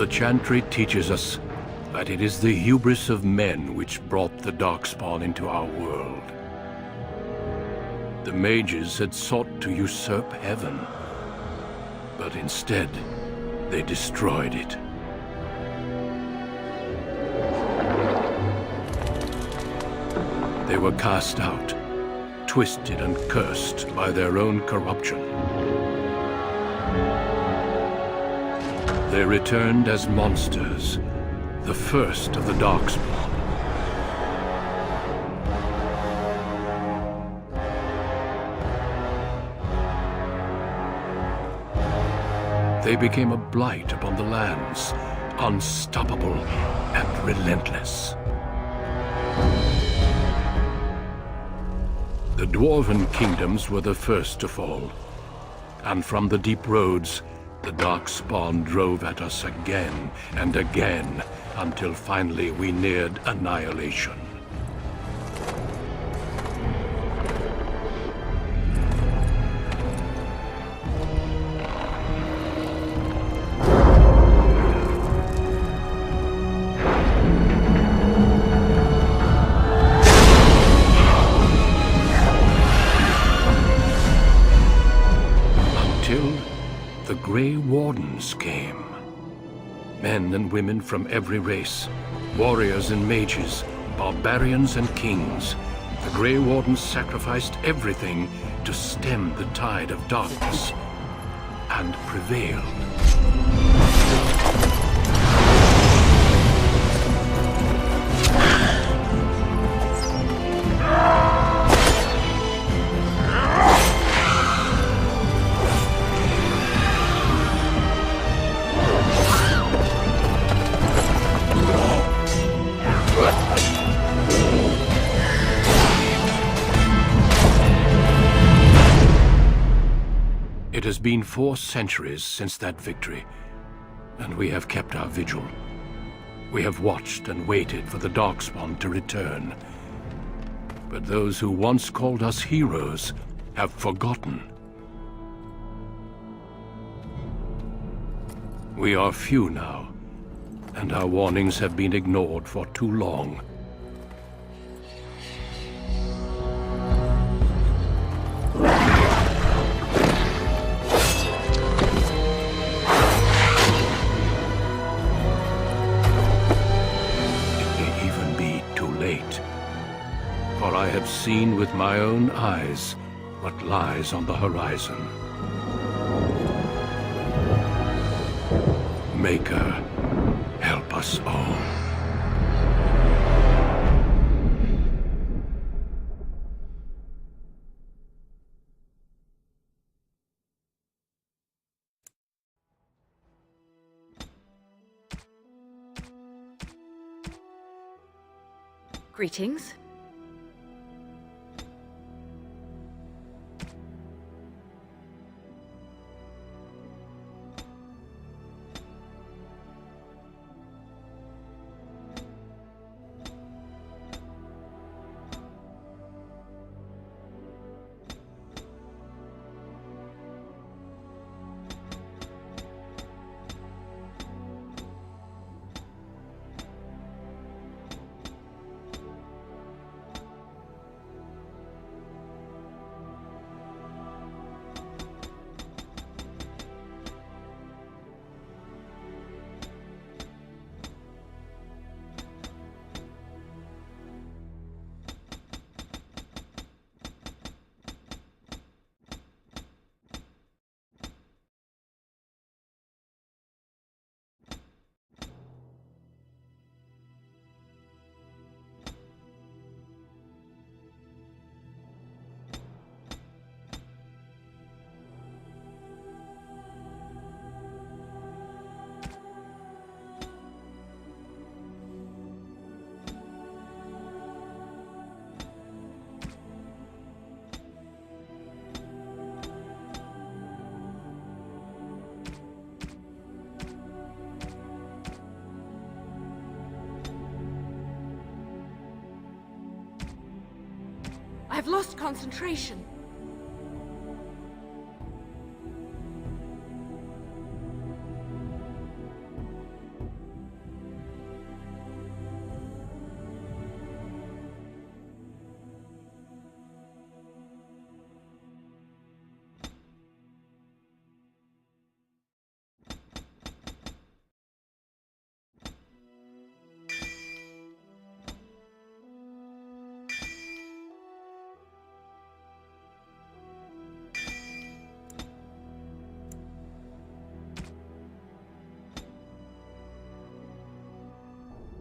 The Chantry teaches us that it is the hubris of men which brought the Darkspawn into our world. The mages had sought to usurp heaven, but instead, they destroyed it. They were cast out, twisted and cursed by their own corruption. They returned as monsters, the first of the Darkspawn. They became a blight upon the lands, unstoppable and relentless. The Dwarven kingdoms were the first to fall, and from the deep roads, the Darkspawn drove at us again and again, until finally we neared annihilation. The Grey Wardens came. Men and women from every race, warriors and mages, barbarians and kings. The Grey Wardens sacrificed everything to stem the tide of darkness, and prevailed. It has been 4 centuries since that victory, and we have kept our vigil. We have watched and waited for the Darkspawn to return. But those who once called us heroes have forgotten. We are few now, and our warnings have been ignored for too long. For I have seen with my own eyes what lies on the horizon. Maker, help us all. Greetings. I've lost concentration.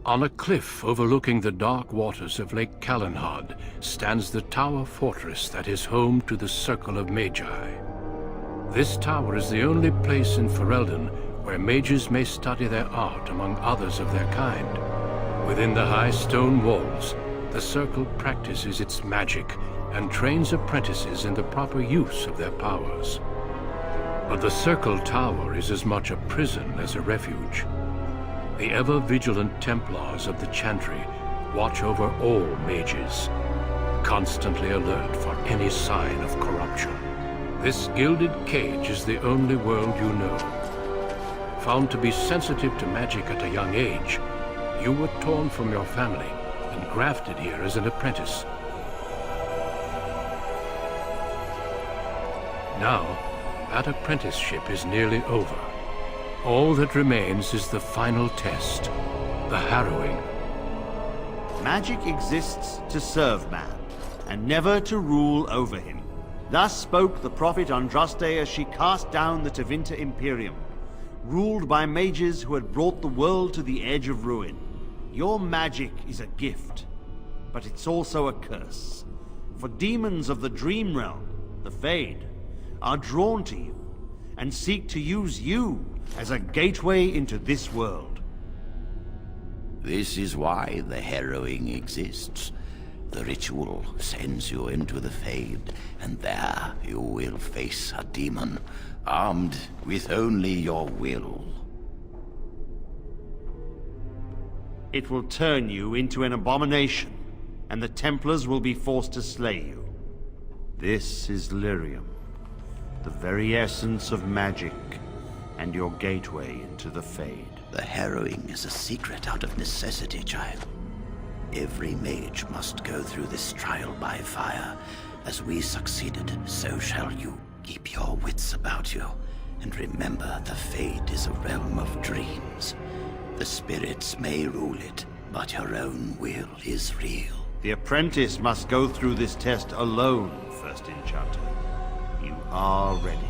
On a cliff overlooking the dark waters of Lake Kalenhad stands the Tower Fortress that is home to the Circle of Magi. This tower is the only place in Ferelden where mages may study their art among others of their kind. Within the high stone walls, the Circle practices its magic and trains apprentices in the proper use of their powers. But the Circle Tower is as much a prison as a refuge. The ever-vigilant Templars of the Chantry watch over all mages, constantly alert for any sign of corruption. This gilded cage is the only world you know. Found to be sensitive to magic at a young age, you were torn from your family and grafted here as an apprentice. Now, that apprenticeship is nearly over. All that remains is the final test, the harrowing. Magic exists to serve man, and never to rule over him. Thus spoke the prophet Andraste as she cast down the Tevinter Imperium, ruled by mages who had brought the world to the edge of ruin. Your magic is a gift, but it's also a curse. For demons of the Dream Realm, the Fade, are drawn to you, and seek to use you as a gateway into this world. This is why the harrowing exists. The ritual sends you into the Fade, and there you will face a demon, armed with only your will. It will turn you into an abomination, and the Templars will be forced to slay you. This is Lyrium, the very essence of magic, and your gateway into the Fade. The harrowing is a secret out of necessity, child. Every mage must go through this trial by fire. As we succeeded, so shall you. Keep your wits about you, and remember the Fade is a realm of dreams. The spirits may rule it, but your own will is real. The apprentice must go through this test alone, First Enchanter. You are ready.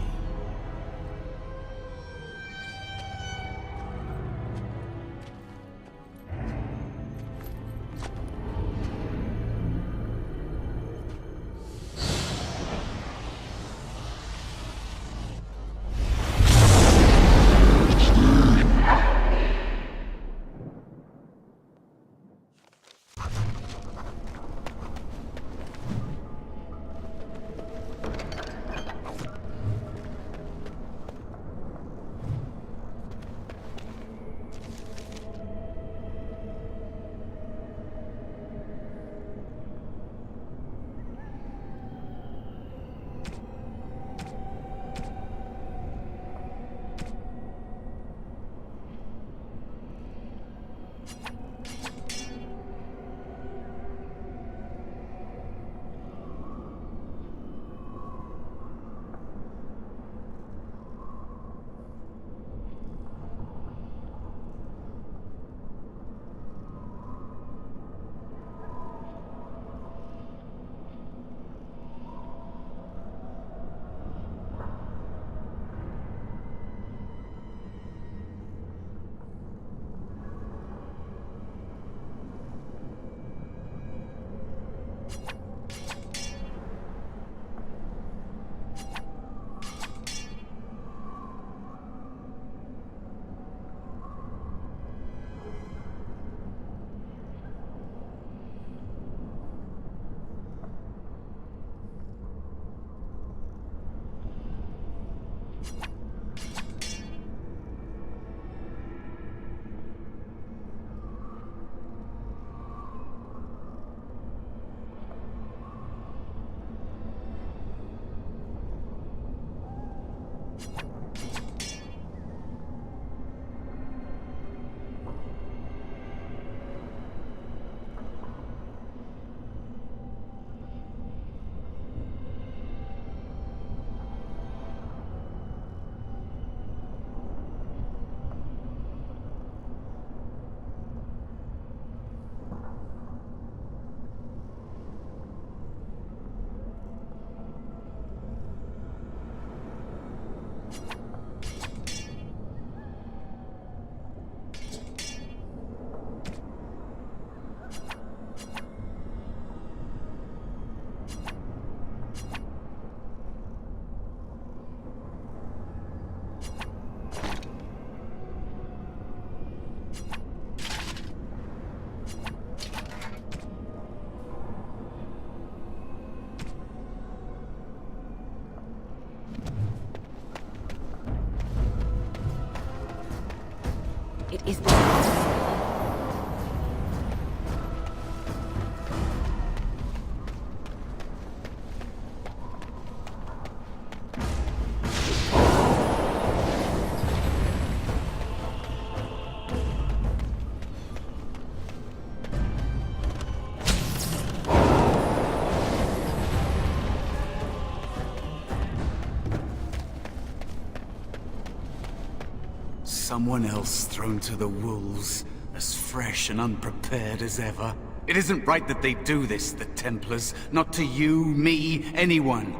Someone else thrown to the wolves, as fresh and unprepared as ever. It isn't right that they do this, the Templars. Not to you, me, anyone.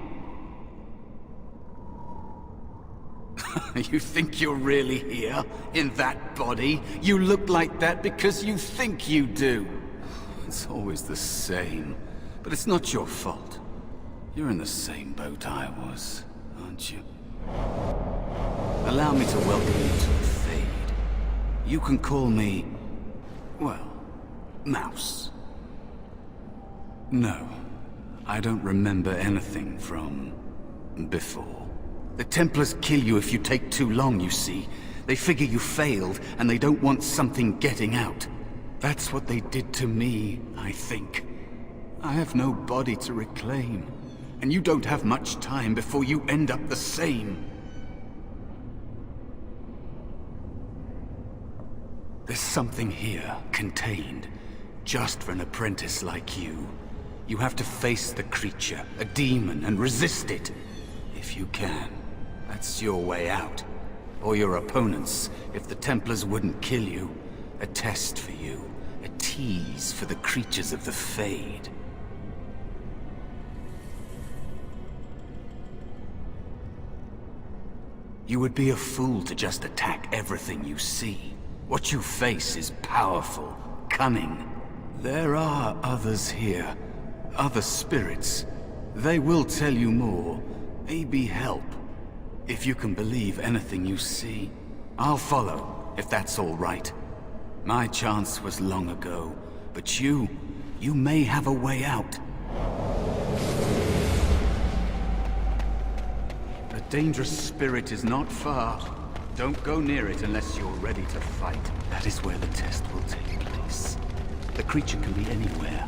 You think you're really here? In that body? You look like that because you think you do. It's always the same. But it's not your fault. You're in the same boat I was, aren't you? Allow me to welcome you to the Fade. You can call me, well, Mouse. No, I don't remember anything from before. The Templars kill you if you take too long, you see. They figure you failed, and they don't want something getting out. That's what they did to me, I think. I have no body to reclaim, and you don't have much time before you end up the same. There's something here, contained, just for an apprentice like you. You have to face the creature, a demon, and resist it. If you can. That's your way out. Or your opponents, if the Templars wouldn't kill you. A test for you. A tease for the creatures of the Fade. You would be a fool to just attack everything you see. What you face is powerful, cunning. There are others here. Other spirits. They will tell you more. Maybe help. If you can believe anything you see. I'll follow, if that's all right. My chance was long ago, but you may have a way out. A dangerous spirit is not far. Don't go near it unless you're ready to fight. That is where the test will take place. The creature can be anywhere,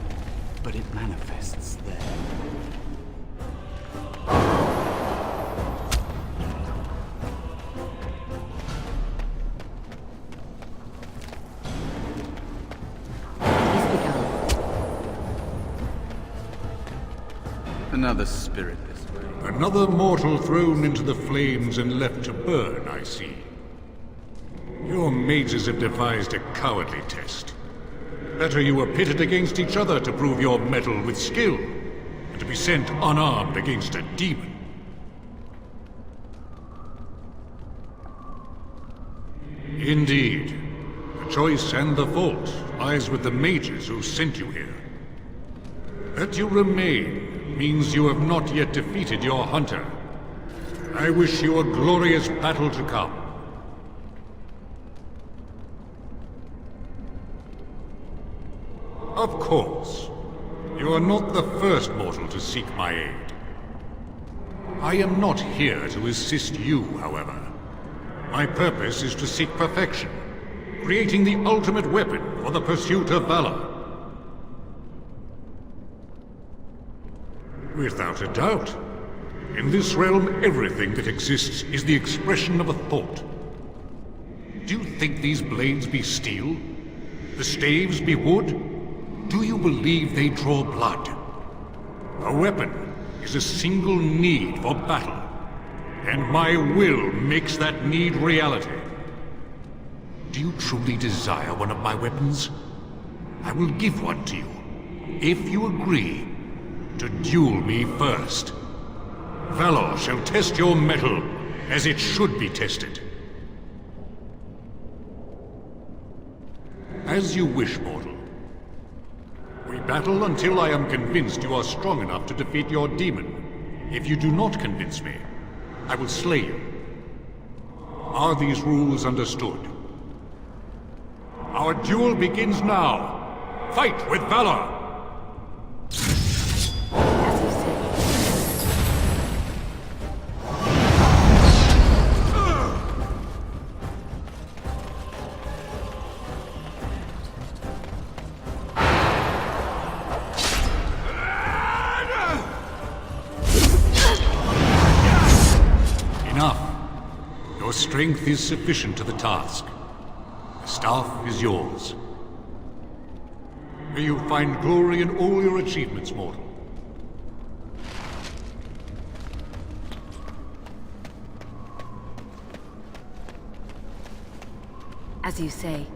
but it manifests there. Another spirit this way. Another mortal thrown into the flames and left to burn, I see. Your mages have devised a cowardly test. Better you were pitted against each other to prove your mettle with skill, and to be sent unarmed against a demon. Indeed. The choice and the fault lies with the mages who sent you here. That you remain means you have not yet defeated your hunter. I wish you a glorious battle to come. Of course. You are not the first mortal to seek my aid. I am not here to assist you, however. My purpose is to seek perfection, creating the ultimate weapon for the pursuit of valor. Without a doubt. In this realm, everything that exists is the expression of a thought. Do you think these blades be steel? The staves be wood? Do you believe they draw blood? A weapon is a single need for battle, and my will makes that need reality. Do you truly desire one of my weapons? I will give one to you, if you agree to duel me first. Valor shall test your mettle as it should be tested. As you wish, mortal. We battle until I am convinced you are strong enough to defeat your demon. If you do not convince me, I will slay you. Are these rules understood? Our duel begins now. Fight with valor! strength is sufficient to the task. The staff is yours. May you find glory in all your achievements, mortal. As you say.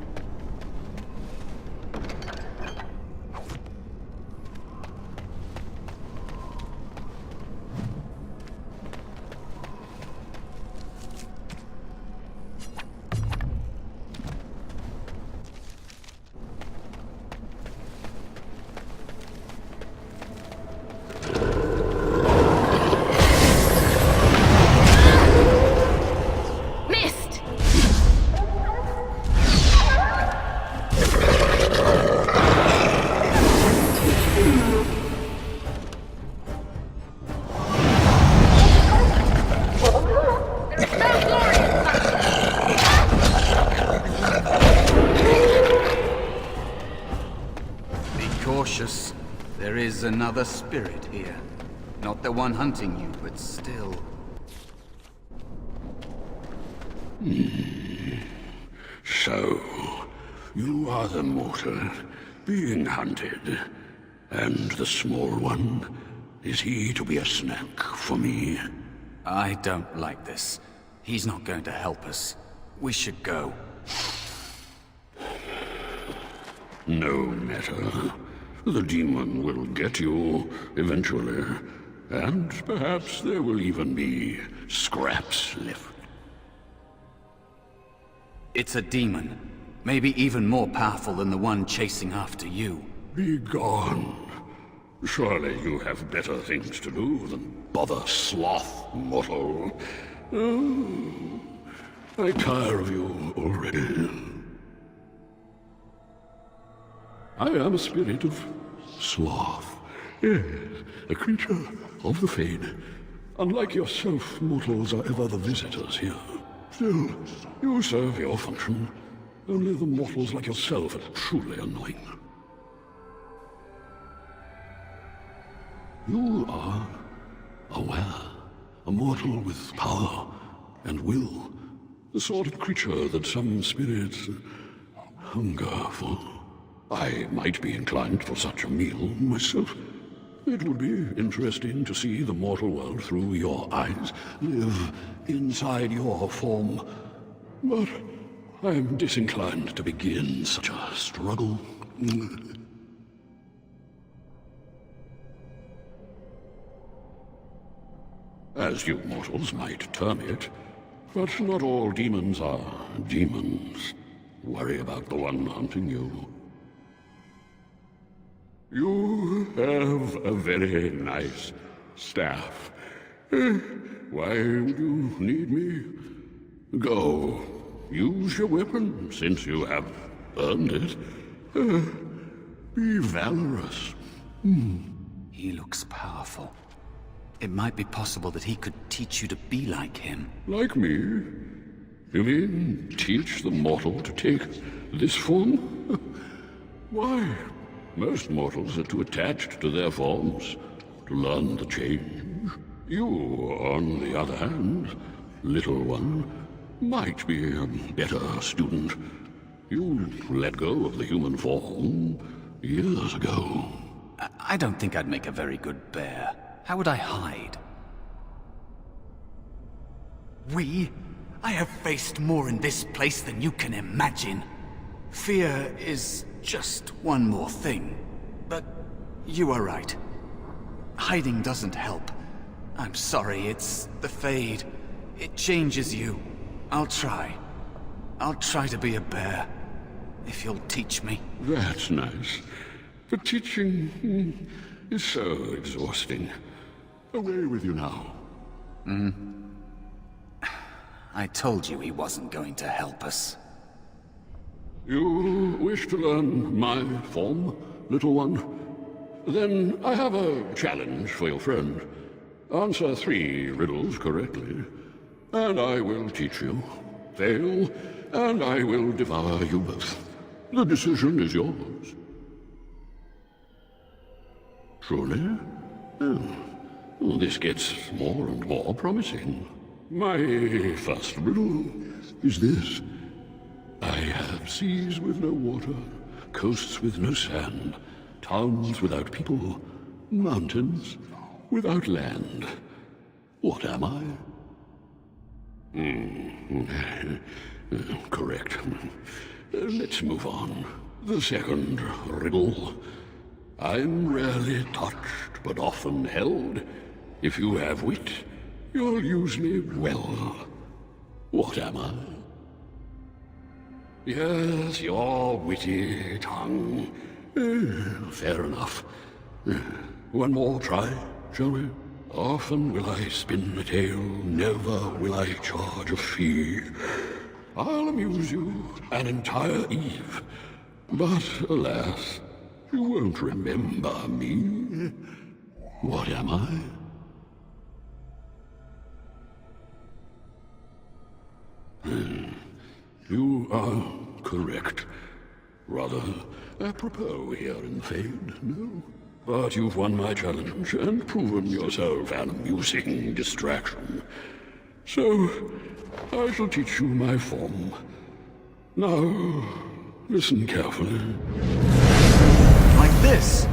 Cautious. There is another spirit here. Not the one hunting you, but still. So, you are the mortal being hunted. And the small one, is he to be a snack for me? I don't like this. He's not going to help us. We should go. No matter. The demon will get you eventually. And perhaps there will even be scraps left. It's a demon. Maybe even more powerful than the one chasing after you. Be gone. Surely you have better things to do than bother sloth, mortal. Oh, I tire of you already. I am a spirit of sloth. Yes, a creature of the Fade. Unlike yourself, mortals are ever the visitors here. Still, you serve your function. Only the mortals like yourself are truly annoying. You are aware, a mortal with power and will. The sort of creature that some spirits hunger for. I might be inclined for such a meal myself. It would be interesting to see the mortal world through your eyes, live inside your form. But I'm disinclined to begin such a struggle. As you mortals might term it, but not all demons are demons. Worry about the one hunting you. You have a very nice staff. Why would you need me? Go. Use your weapon, since you have earned it. Be valorous. He looks powerful. It might be possible that he could teach you to be like him. Like me? You mean teach the mortal to take this form? Why? Most mortals are too attached to their forms to learn the change. You, on the other hand, little one, might be a better student. You let go of the human form years ago. I don't think I'd make a very good bear. How would I hide? I have faced more in this place than you can imagine. Fear is just one more thing. But you are right. Hiding doesn't help. I'm sorry, it's the Fade. It changes you. I'll try. I'll try to be a bear. If you'll teach me. That's nice. But teaching is so exhausting. Away with you now. I told you he wasn't going to help us. You wish to learn my form, little one? Then I have a challenge for your friend. Answer 3 riddles correctly, and I will teach you. Fail, and I will devour you both. The decision is yours. Truly? Oh, this gets more and more promising. My first riddle is this. I have seas with no water, coasts with no sand, towns without people, mountains without land. What am I? Correct. Let's move on. The second riddle. I'm rarely touched, but often held. If you have wit, you'll use me well. What am I? Yes, your witty tongue. Fair enough. One more try, shall we? Often will I spin a tale, never will I charge a fee. I'll amuse you an entire eve, but alas, you won't remember me. What am I? You are correct. Rather apropos here in Fade, no? But you've won my challenge and proven yourself an amusing distraction. So, I shall teach you my form. Now, listen carefully. Like this?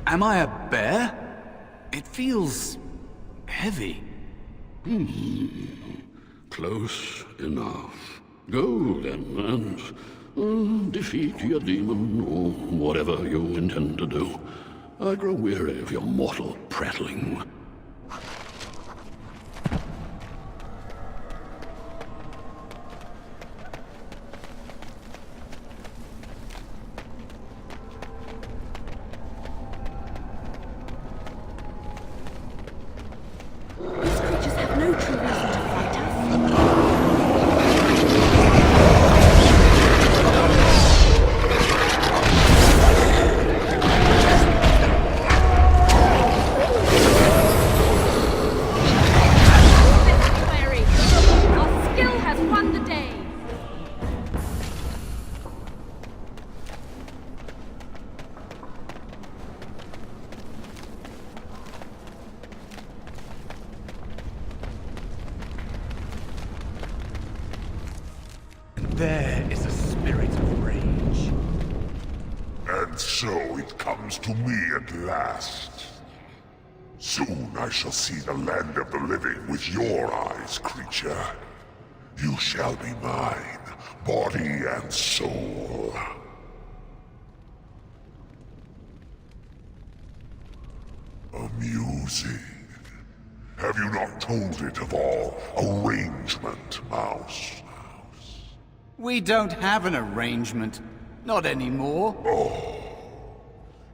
Am I a bear? It feels heavy. Close enough. Go then, and defeat your demon, or whatever you intend to do. I grow weary of your mortal prattling. These creatures have no true reason to fight us. Fairy, our skill has won the day. There is a spirit of rage. And so it comes to me at last. Soon I shall see the land of the living with your eyes, creature. You shall be mine, body and soul. Amusing. Have you not told it of our arrangement, Mouse? We don't have an arrangement. Not anymore.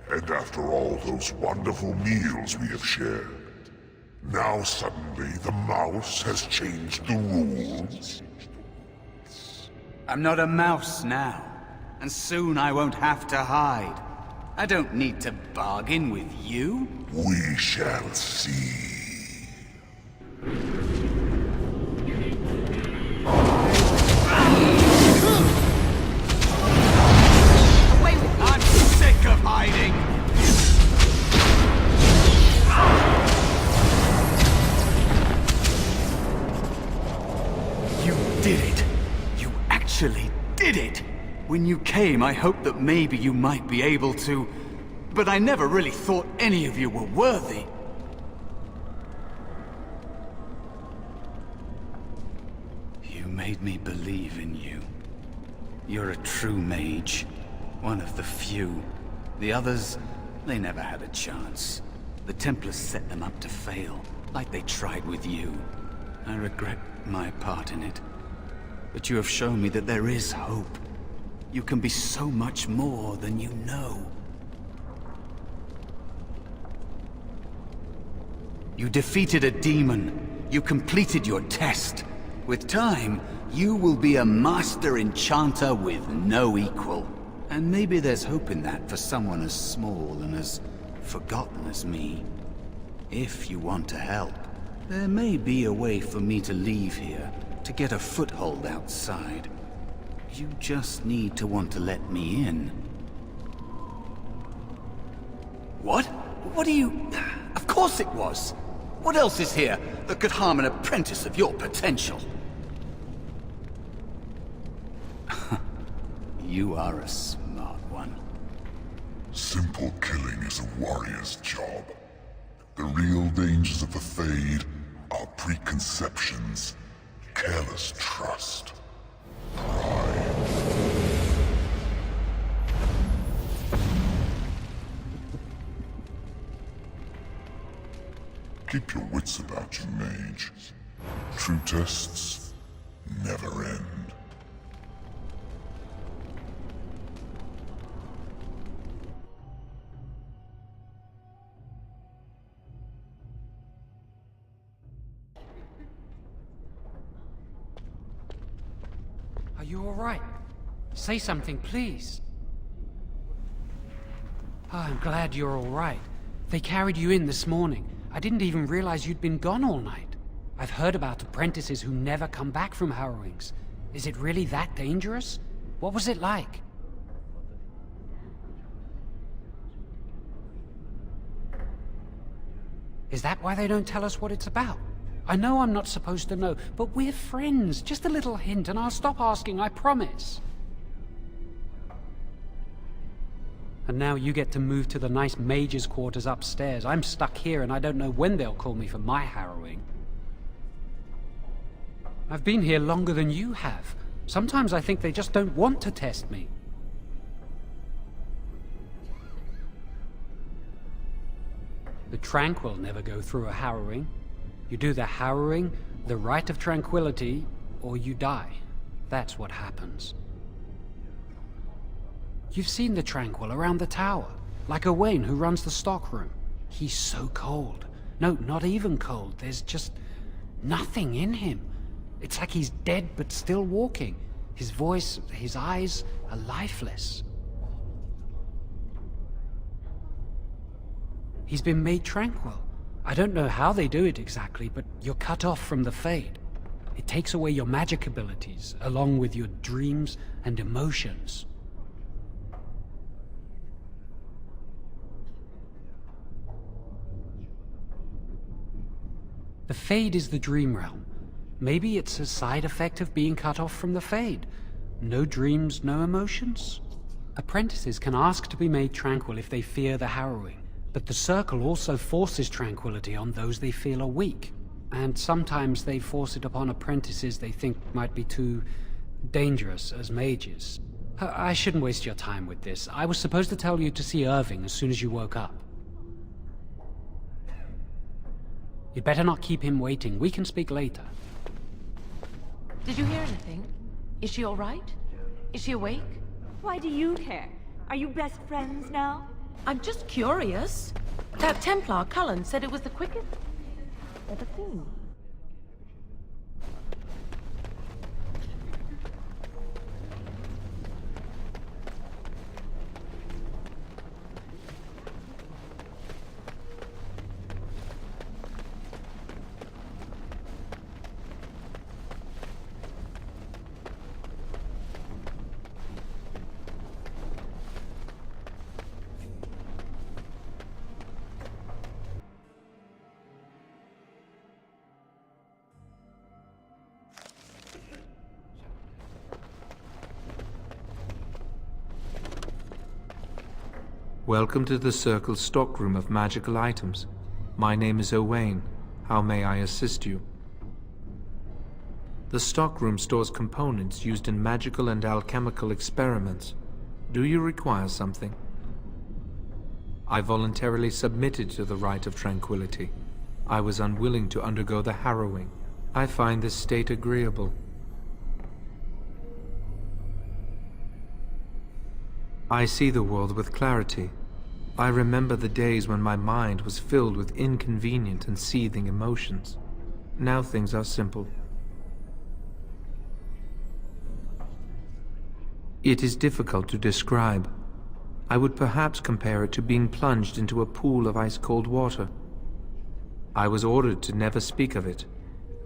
And after all those wonderful meals we have shared, now suddenly the mouse has changed the rules? I'm not a mouse now. And soon I won't have to hide. I don't need to bargain with you. We shall see. Away with you. I'm sick of hiding. You did it. You actually did it. When you came, I hoped that maybe you might be able to, but I never really thought any of you were worthy. You made me believe in you. You're a true mage. One of the few. The others, they never had a chance. The Templars set them up to fail, like they tried with you. I regret my part in it. But you have shown me that there is hope. You can be so much more than you know. You defeated a demon. You completed your test. With time, you will be a master enchanter with no equal. And maybe there's hope in that for someone as small and as forgotten as me. If you want to help, there may be a way for me to leave here, to get a foothold outside. You just need to want to let me in. What? What do you... Of course it was! What else is here that could harm an apprentice of your potential? You are a smart one. Simple killing is a warrior's job. The real dangers of the Fade are preconceptions, careless trust, pride. Keep your wits about you, mage. True tests never end. Are you all right? Say something, please. Oh, I'm glad you're all right. They carried you in this morning. I didn't even realize you'd been gone all night. I've heard about apprentices who never come back from harrowings. Is it really that dangerous? What was it like? Is that why they don't tell us what it's about? I know I'm not supposed to know, but we're friends. Just a little hint and I'll stop asking, I promise. And now you get to move to the nice mage's quarters upstairs. I'm stuck here and I don't know when they'll call me for my harrowing. I've been here longer than you have. Sometimes I think they just don't want to test me. The Tranquil never go through a harrowing. You do the harrowing, the Rite of Tranquility, or you die. That's what happens. You've seen the Tranquil around the tower, like Owain who runs the stockroom. He's so cold. No, not even cold. There's just nothing in him. It's like he's dead but still walking. His voice, his eyes are lifeless. He's been made tranquil. I don't know how they do it exactly, but you're cut off from the Fade. It takes away your magic abilities, along with your dreams and emotions. The Fade is the Dream Realm. Maybe it's a side effect of being cut off from the Fade. No dreams, no emotions? Apprentices can ask to be made tranquil if they fear the harrowing, but the Circle also forces tranquility on those they feel are weak. And sometimes they force it upon apprentices they think might be too dangerous as mages. I shouldn't waste your time with this. I was supposed to tell you to see Irving as soon as you woke up. You'd better not keep him waiting. We can speak later. Did you hear anything? Is she all right? Is she awake? Why do you care? Are you best friends now? I'm just curious. That Templar, Cullen, said it was the quickest ever seen. Welcome to the Circle's stockroom of magical items. My name is Owain. How may I assist you? The stockroom stores components used in magical and alchemical experiments. Do you require something? I voluntarily submitted to the Rite of Tranquility. I was unwilling to undergo the harrowing. I find this state agreeable. I see the world with clarity. I remember the days when my mind was filled with inconvenient and seething emotions. Now things are simple. It is difficult to describe. I would perhaps compare it to being plunged into a pool of ice-cold water. I was ordered to never speak of it.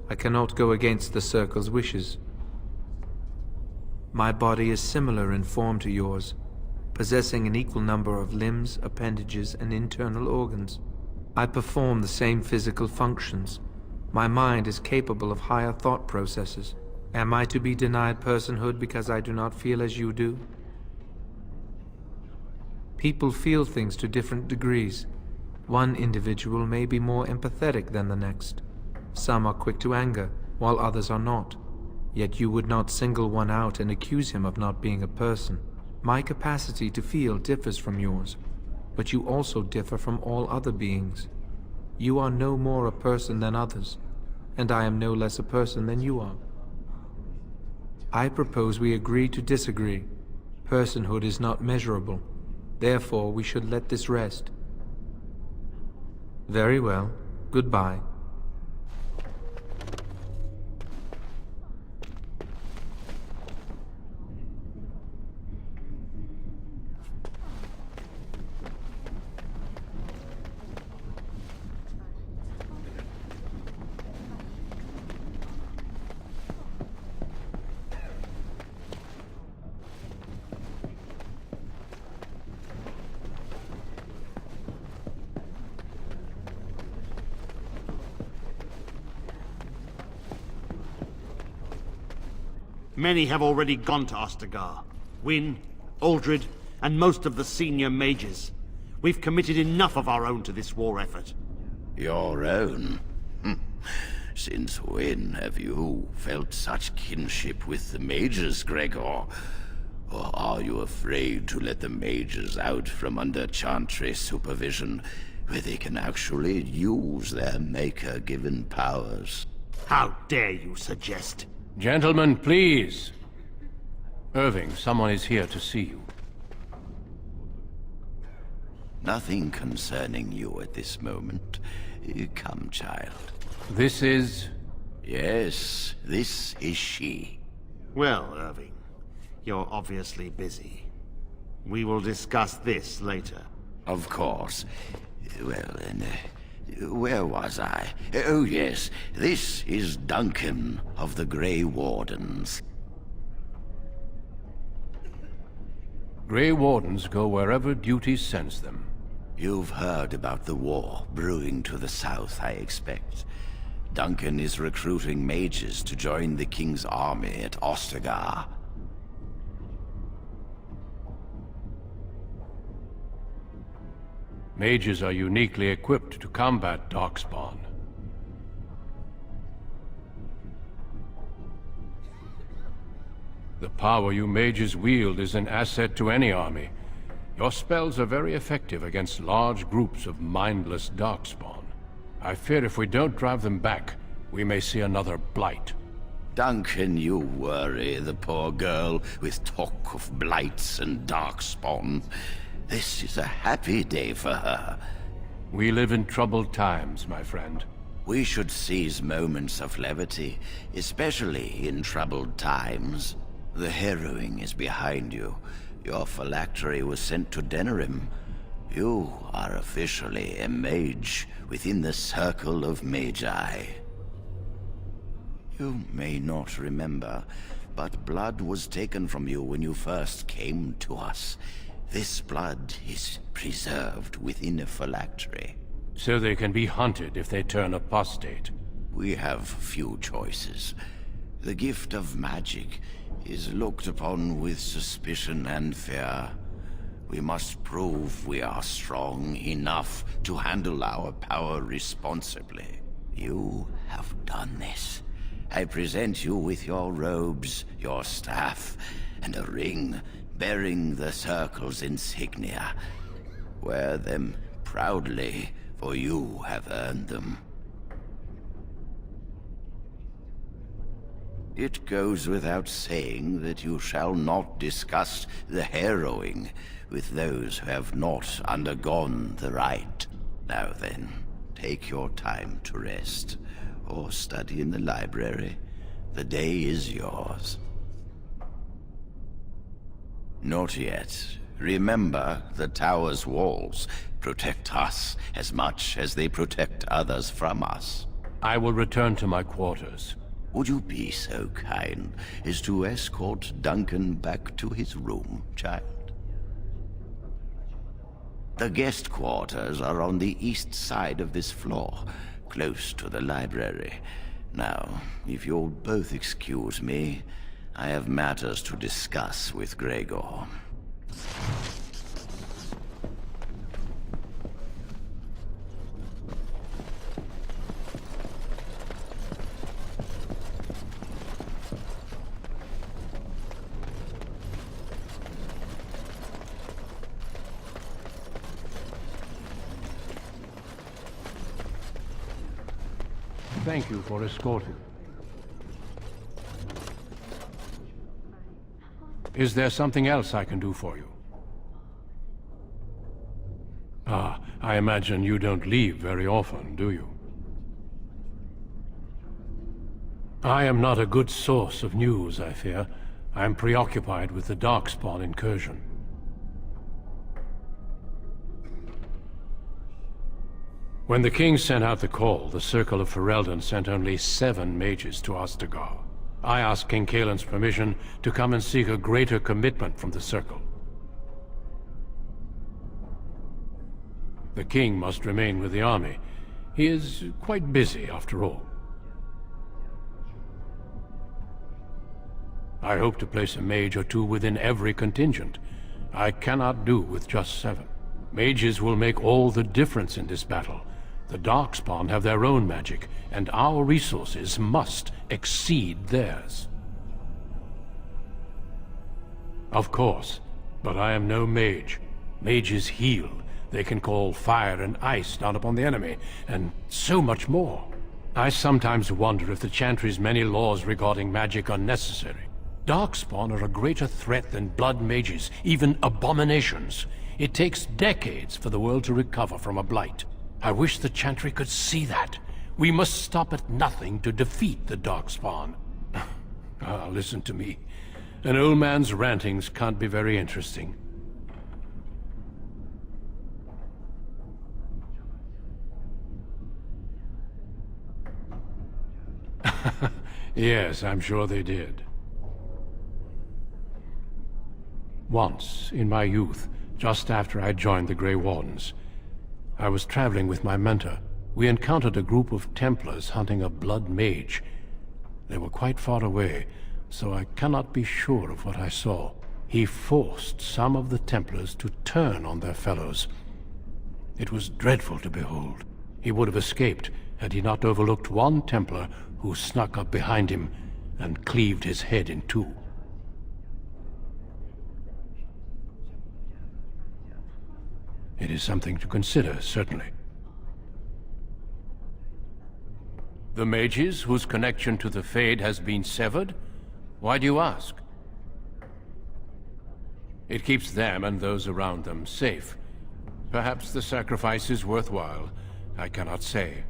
I cannot go against the Circle's wishes. My body is similar in form to yours, possessing an equal number of limbs, appendages, and internal organs. I perform the same physical functions. My mind is capable of higher thought processes. Am I to be denied personhood because I do not feel as you do? People feel things to different degrees. One individual may be more empathetic than the next. Some are quick to anger, while others are not. Yet you would not single one out and accuse him of not being a person. My capacity to feel differs from yours, but you also differ from all other beings. You are no more a person than others, and I am no less a person than you are. I propose we agree to disagree. Personhood is not measurable. Therefore, we should let this rest. Very well. Goodbye. Many have already gone to Ostagar. Wynne, Aldred, and most of the senior mages. We've committed enough of our own to this war effort. Your own? Since when have you felt such kinship with the mages, Gregor? Or are you afraid to let the mages out from under Chantry supervision, where they can actually use their Maker-given powers? How dare you suggest? Gentlemen, please. Irving, someone is here to see you. Nothing concerning you at this moment. Come, child. This is... Yes, this is she. Well, Irving, you're obviously busy. We will discuss this later. Of course. Well, then, where was I? Oh, yes. This is Duncan of the Grey Wardens. Grey Wardens go wherever duty sends them. You've heard about the war brewing to the south, I expect. Duncan is recruiting mages to join the King's army at Ostagar. Mages are uniquely equipped to combat Darkspawn. The power you mages wield is an asset to any army. Your spells are very effective against large groups of mindless Darkspawn. I fear if we don't drive them back, we may see another blight. Duncan, you worry the poor girl with talk of blights and Darkspawn. This is a happy day for her. We live in troubled times, my friend. We should seize moments of levity, especially in troubled times. The harrowing is behind you. Your phylactery was sent to Denerim. You are officially a mage within the circle of magi. You may not remember, but blood was taken from you when you first came to us. This blood is preserved within a phylactery. So they can be hunted if they turn apostate. We have few choices. The gift of magic is looked upon with suspicion and fear. We must prove we are strong enough to handle our power responsibly. You have done this. I present you with your robes, your staff, and a ring bearing the Circle's insignia. Wear them proudly, for you have earned them. It goes without saying that you shall not discuss the harrowing with those who have not undergone the rite. Now then, take your time to rest, or study in the library. The day is yours. Not yet. Remember, the tower's walls protect us as much as they protect others from us. I will return to my quarters. Would you be so kind as to escort Duncan back to his room, child? The guest quarters are on the east side of this floor, close to the library. Now, if you'll both excuse me, I have matters to discuss with Gregor. Thank you for escorting. Is there something else I can do for you? Ah, I imagine you don't leave very often, do you? I am not a good source of news, I fear. I am preoccupied with the Darkspawn incursion. When the king sent out the call, the Circle of Ferelden sent only 7 mages to Ostagar. I asked King Caelan's permission to come and seek a greater commitment from the Circle. The king must remain with the army. He is quite busy, after all. I hope to place a mage or 2 within every contingent. I cannot do with just 7. Mages will make all the difference in this battle. The Darkspawn have their own magic, and our resources must exceed theirs. Of course, but I am no mage. Mages heal. They can call fire and ice down upon the enemy, and so much more. I sometimes wonder if the Chantry's many laws regarding magic are necessary. Darkspawn are a greater threat than blood mages, even abominations. It takes decades for the world to recover from a blight. I wish the Chantry could see that. We must stop at nothing to defeat the Darkspawn. Listen to me. An old man's rantings can't be very interesting. Yes, I'm sure they did. Once, in my youth, just after I joined the Grey Wardens, I was traveling with my mentor. We encountered a group of Templars hunting a blood mage. They were quite far away, so I cannot be sure of what I saw. He forced some of the Templars to turn on their fellows. It was dreadful to behold. He would have escaped had he not overlooked one Templar who snuck up behind him and cleaved his head in 2. It is something to consider, certainly. The mages whose connection to the Fade has been severed? Why do you ask? It keeps them and those around them safe. Perhaps the sacrifice is worthwhile. I cannot say.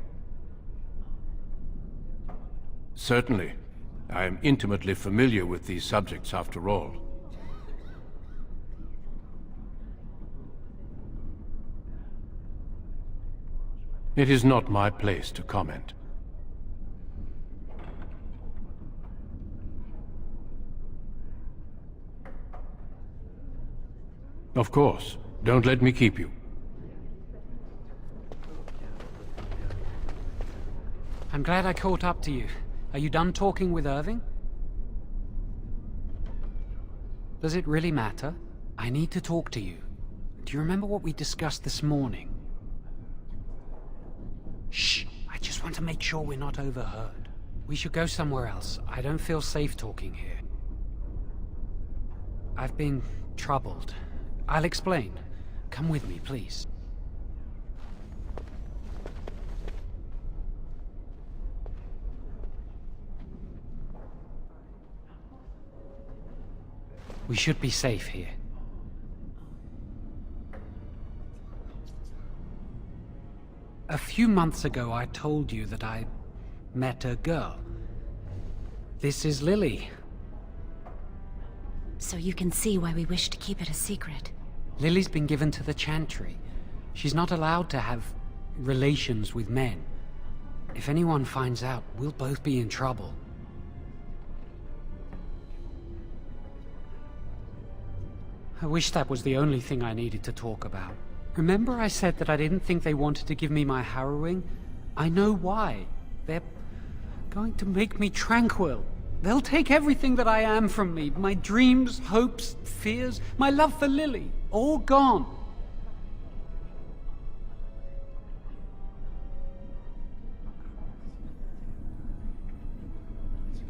Certainly. I am intimately familiar with these subjects, after all. It is not my place to comment. Of course. Don't let me keep you. I'm glad I caught up to you. Are you done talking with Irving? Does it really matter? I need to talk to you. Do you remember what we discussed this morning? Shh! I just want to make sure we're not overheard. We should go somewhere else. I don't feel safe talking here. I've been troubled. I'll explain. Come with me, please. We should be safe here. A few months ago, I told you that I met a girl. This is Lily. So you can see why we wish to keep it a secret. Lily's been given to the Chantry. She's not allowed to have relations with men. If anyone finds out, we'll both be in trouble. I wish that was the only thing I needed to talk about. Remember I said that I didn't think they wanted to give me my harrowing? I know why. They're going to make me tranquil. They'll take everything that I am from me. My dreams, hopes, fears, my love for Lily. All gone.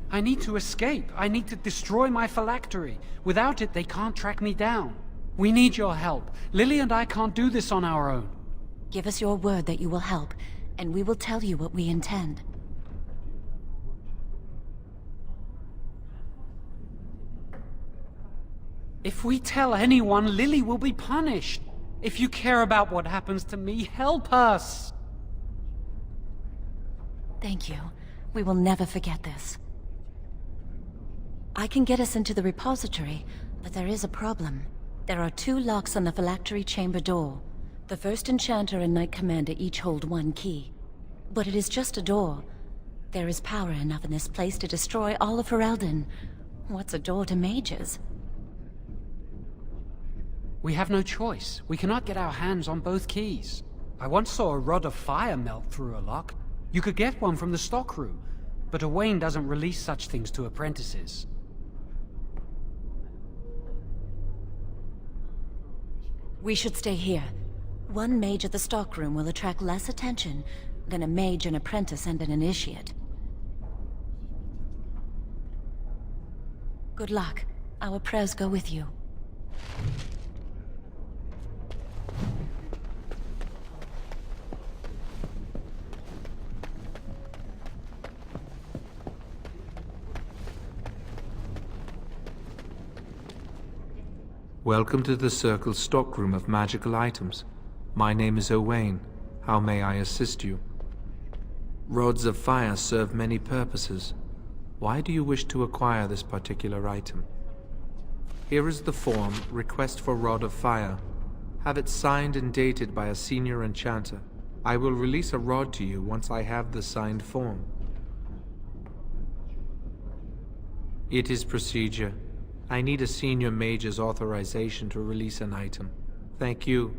I need to escape. I need to destroy my phylactery. Without it, they can't track me down. We need your help. Lily and I can't do this on our own. Give us your word that you will help, and we will tell you what we intend. If we tell anyone, Lily will be punished. If you care about what happens to me, help us. Thank you. We will never forget this. I can get us into the repository, but there is a problem. There are 2 locks on the phylactery chamber door. The First Enchanter and Knight Commander each hold 1 key. But it is just a door. There is power enough in this place to destroy all of Ferelden. What's a door to mages? We have no choice. We cannot get our hands on both keys. I once saw a rod of fire melt through a lock. You could get one from the stockroom, but Owain doesn't release such things to apprentices. We should stay here. 1 mage at the stockroom will attract less attention than a mage, an apprentice, and an initiate. Good luck. Our prayers go with you. Welcome to the Circle's stockroom of magical items. My name is Owain. How may I assist you? Rods of fire serve many purposes. Why do you wish to acquire this particular item? Here is the form, Request for Rod of Fire. Have it signed and dated by a senior enchanter. I will release a rod to you once I have the signed form. It is procedure. I need a senior mage's authorization to release an item. Thank you.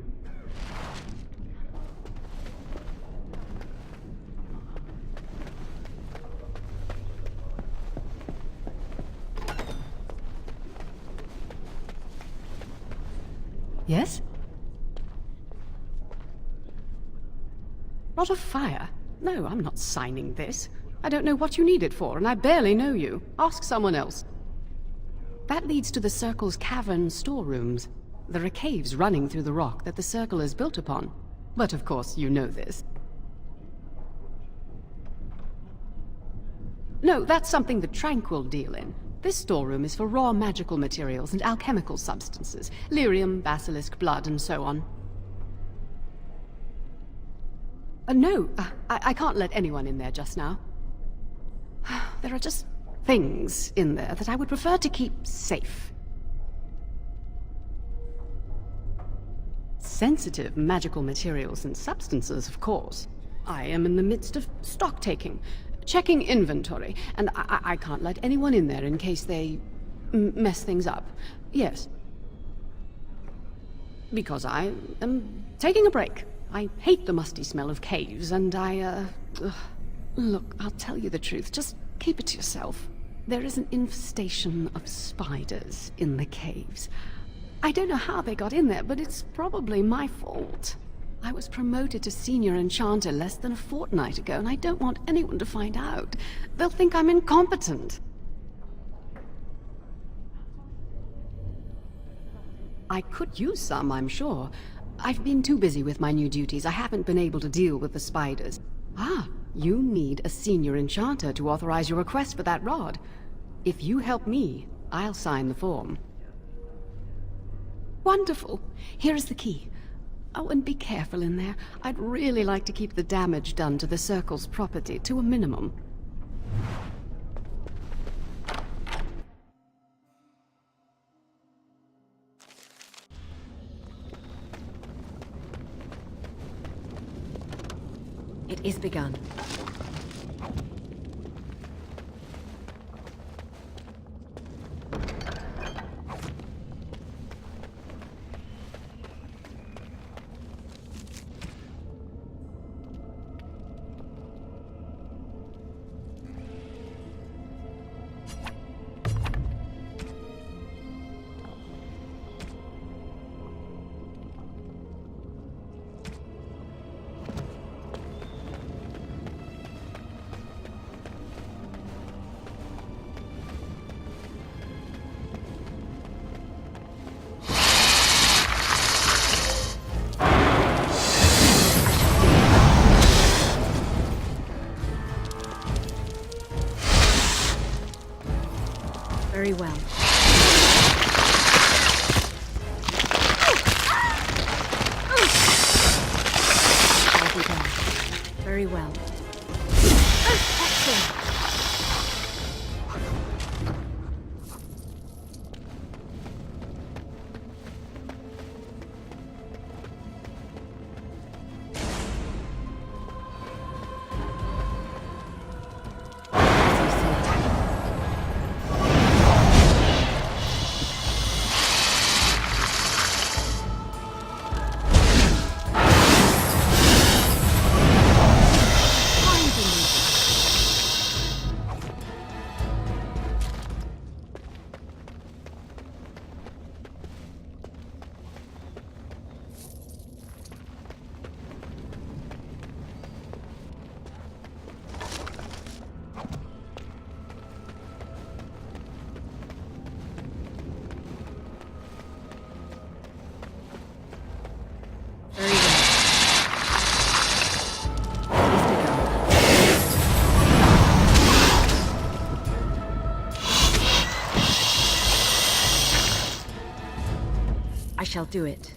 Yes? Rod of Fire? No, I'm not signing this. I don't know what you need it for, and I barely know you. Ask someone else. That leads to the Circle's cavern storerooms. There are caves running through the rock that the Circle is built upon. But of course, you know this. No, that's something the Tranquil deal in. This storeroom is for raw magical materials and alchemical substances. Lyrium, basilisk, blood, and so on. No, I can't let anyone in there just now. There are just things in there that I would prefer to keep safe. Sensitive magical materials and substances, of course. I am in the midst of stock-taking, checking inventory, and I can't let anyone in there in case they mess things up. Yes. Because I am taking a break. I hate the musty smell of caves, and Look, I'll tell you the truth. Just keep it to yourself. There is an infestation of spiders in the caves. I don't know how they got in there, but it's probably my fault. I was promoted to senior enchanter less than a fortnight ago, and I don't want anyone to find out. They'll think I'm incompetent. I could use some, I'm sure. I've been too busy with my new duties. I haven't been able to deal with the spiders. Ah, you need a senior enchanter to authorize your request for that rod. If you help me, I'll sign the form. Wonderful. Here is the key. Oh, and be careful in there. I'd really like to keep the damage done to the Circle's property to a minimum. It is begun. Very well. I'll be done. Very well. Excellent. I shall do it.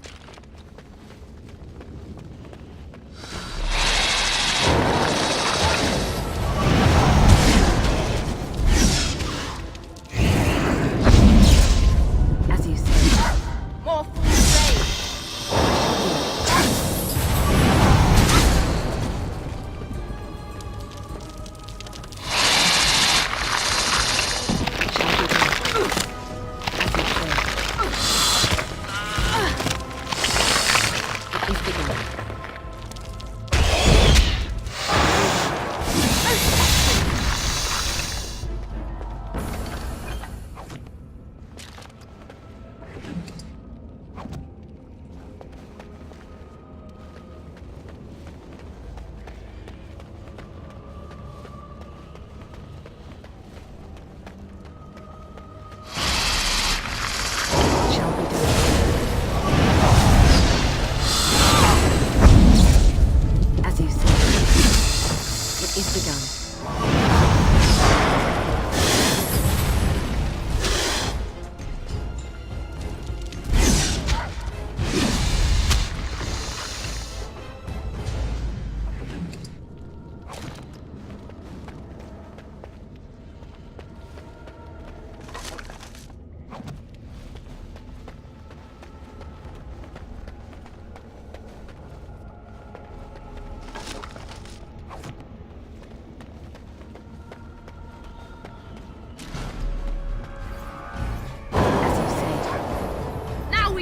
As you say. More full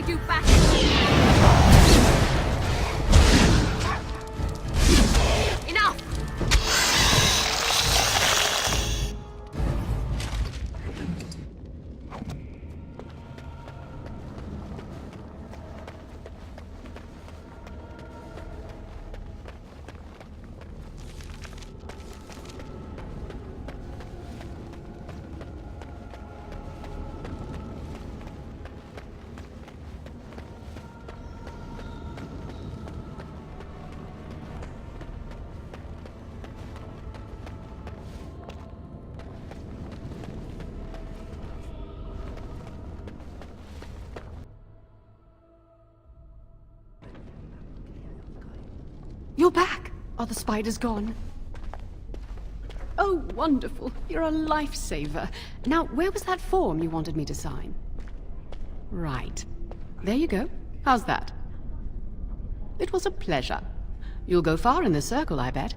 do back. Enough. You're back! Are the spiders gone? Oh, wonderful. You're a lifesaver. Now, where was that form you wanted me to sign? Right. There you go. How's that? It was a pleasure. You'll go far in the circle, I bet.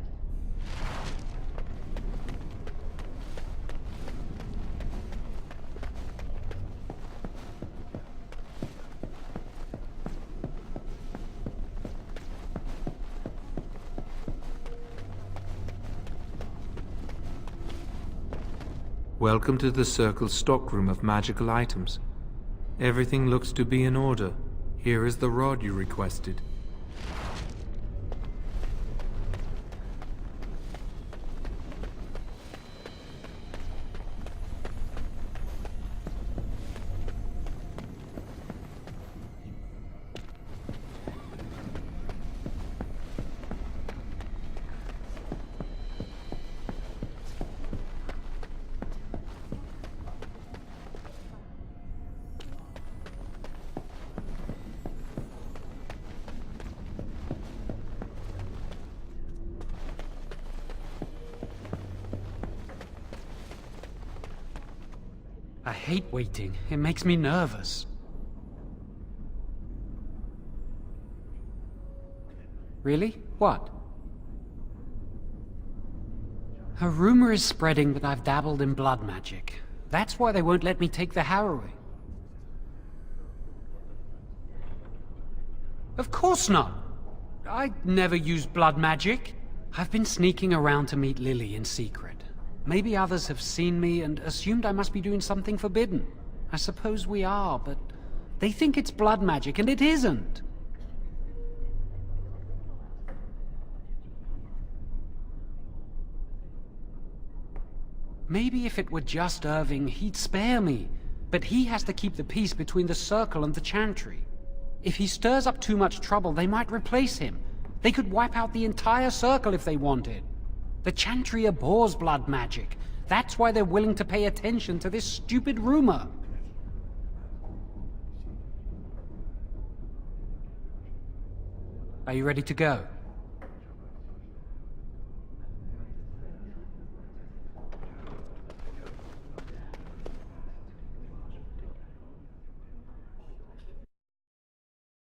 Welcome to the Circle's stockroom of magical items. Everything looks to be in order. Here is the rod you requested. hate waiting. It makes me nervous. Really? What? A rumor is spreading that I've dabbled in blood magic. That's why they won't let me take the Harrowing. Of course not! I never used blood magic. I've been sneaking around to meet Lily in secret. Maybe others have seen me and assumed I must be doing something forbidden. I suppose we are, but they think it's blood magic, and it isn't. Maybe if it were just Irving, he'd spare me. But he has to keep the peace between the Circle and the Chantry. If he stirs up too much trouble, they might replace him. They could wipe out the entire Circle if they wanted. The Chantry abhors blood magic. That's why they're willing to pay attention to this stupid rumor. Are you ready to go?